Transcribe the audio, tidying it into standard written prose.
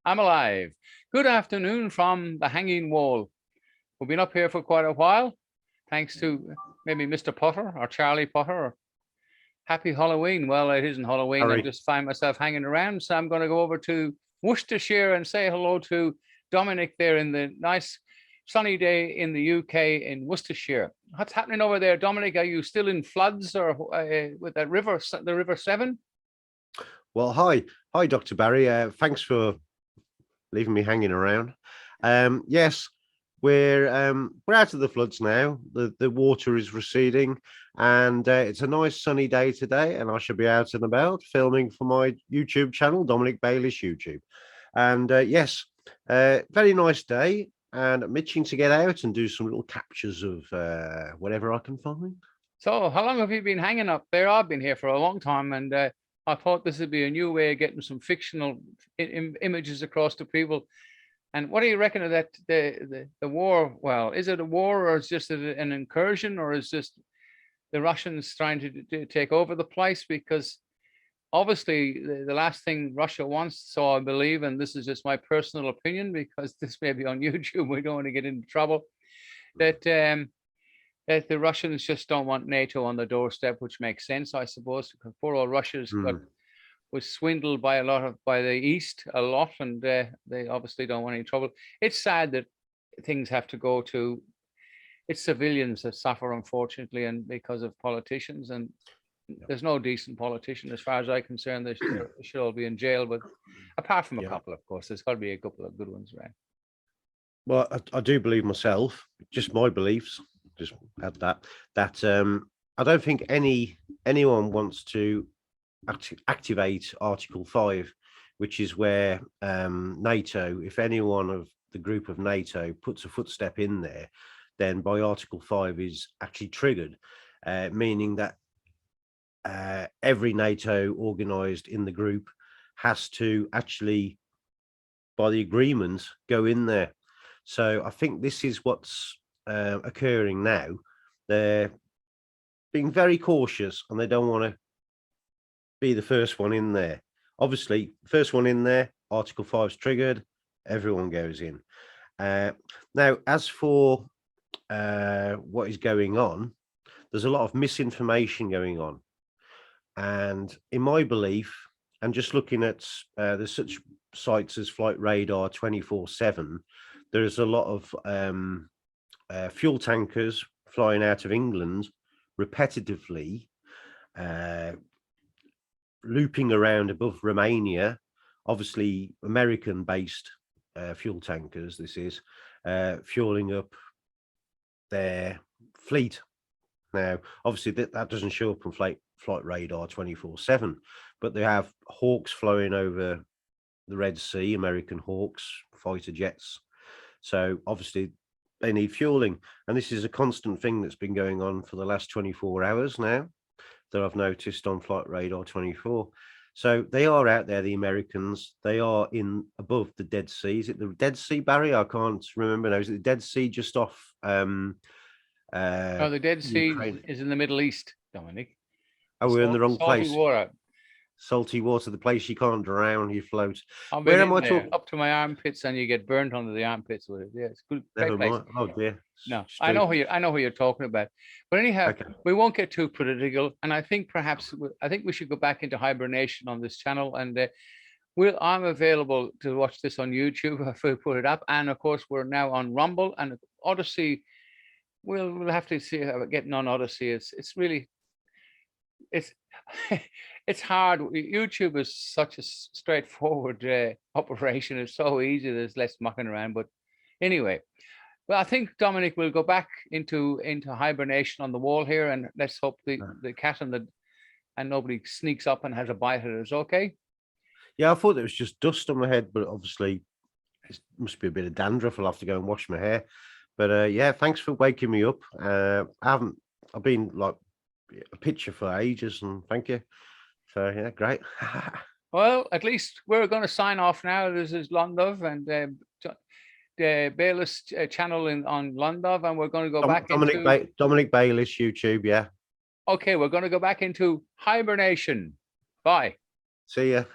I'm alive. Good afternoon from the hanging wall. We've been up here for quite a while, thanks to maybe Mr. Potter or Charlie Potter. Or happy Halloween. Well, it isn't Halloween. I just find myself hanging around. So I'm going to go over to Worcestershire and say hello to Dominic there in the nice sunny day in the UK in Worcestershire. What's happening over there, Dominic? Are you still in floods or with that river, the River Severn? Well, hi, Dr. Barry. Thanks for leaving me hanging around. Yes, we're out of the floods now. The water is receding, and it's a nice sunny day today. And I shall be out and about filming for my YouTube channel, Dominic Bayliss YouTube. And yes, very nice day. And I'm itching to get out and do some little captures of whatever I can find. So, how long have you been hanging up there? I've been here for a long time, and I thought this would be a new way of getting some fictional images across to people. And what do you reckon of that? The war? Well, is it a war, or is it just an incursion, or is just the Russians trying to take over the place? Because obviously, the last thing Russia wants, so I believe, and this is just my personal opinion, because this may be on YouTube, we don't want to get into trouble, that that the Russians just don't want NATO on the doorstep, which makes sense, I suppose, because poor old Russia's was swindled by the East a lot, and they obviously don't want any trouble. It's sad that things have to go to. It's civilians that suffer, unfortunately, and because of politicians. And there's no decent politician, as far as I'm concerned. They should all be in jail. But apart from a couple, of course, there's got to be a couple of good ones, right? Well, I do believe myself, just my beliefs. Just add that I don't think anyone wants to activate Article 5, which is where NATO, if any one of the group of NATO puts a footstep in there, then by Article 5 is actually triggered, meaning that every NATO organized in the group has to actually, by the agreement, go in there. So I think this is what's occurring now. They're being very cautious, and they don't want to be the first one in there. Obviously, first one in there, Article 5 is triggered, everyone goes in. Now, as for what is going on, there's a lot of misinformation going on. And in my belief, and just looking at there's such sites as Flight Radar 24/7, there's a lot of fuel tankers flying out of England repetitively, looping around above Romania, obviously American-based fuel tankers. This is fueling up their fleet. Now, obviously, that doesn't show up on Flight Radar 24/7, but they have Hawks flowing over the Red Sea, American Hawks, fighter jets. So obviously, they need fueling, and this is a constant thing that's been going on for the last 24 hours now that I've noticed on Flight Radar 24. So they are out there, the Americans. They are in above the Dead Sea. Is it the Dead Sea, Barry? I can't remember now. Is it the Dead Sea just off? No, the Dead Sea is in the Middle East, Dominic. Oh, we're in the wrong place. Water. Salty water, the place you can't drown, you float. Where am I talking? Up to my armpits, and you get burnt under the armpits with it. Yeah, it's good. Never mind. Oh dear. No, I know who you're talking about. But anyhow, we won't get too political. And I think we should go back into hibernation on this channel. And I'm available to watch this on YouTube if we put it up. And of course, we're now on Rumble and Odyssey. We'll have to see how we're getting on Odyssey. It's really it's hard. YouTube is such a straightforward operation. It's so easy. There's less mucking around. But anyway, well, I think Dominic will go back into hibernation on the wall here, and let's hope the cat and nobody sneaks up and has a bite at us. Okay. Yeah, I thought it was just dust on my head, but obviously it must be a bit of dandruff. I'll have to go and wash my hair. But yeah, thanks for waking me up. I've been like a picture for ages, and thank you. So yeah, great. Well, at least we're going to sign off now. This is Londov and the Bayliss channel on Londov, and we're going to go back into Dominic Bayliss YouTube. Yeah. Okay, we're going to go back into hibernation. Bye. See ya.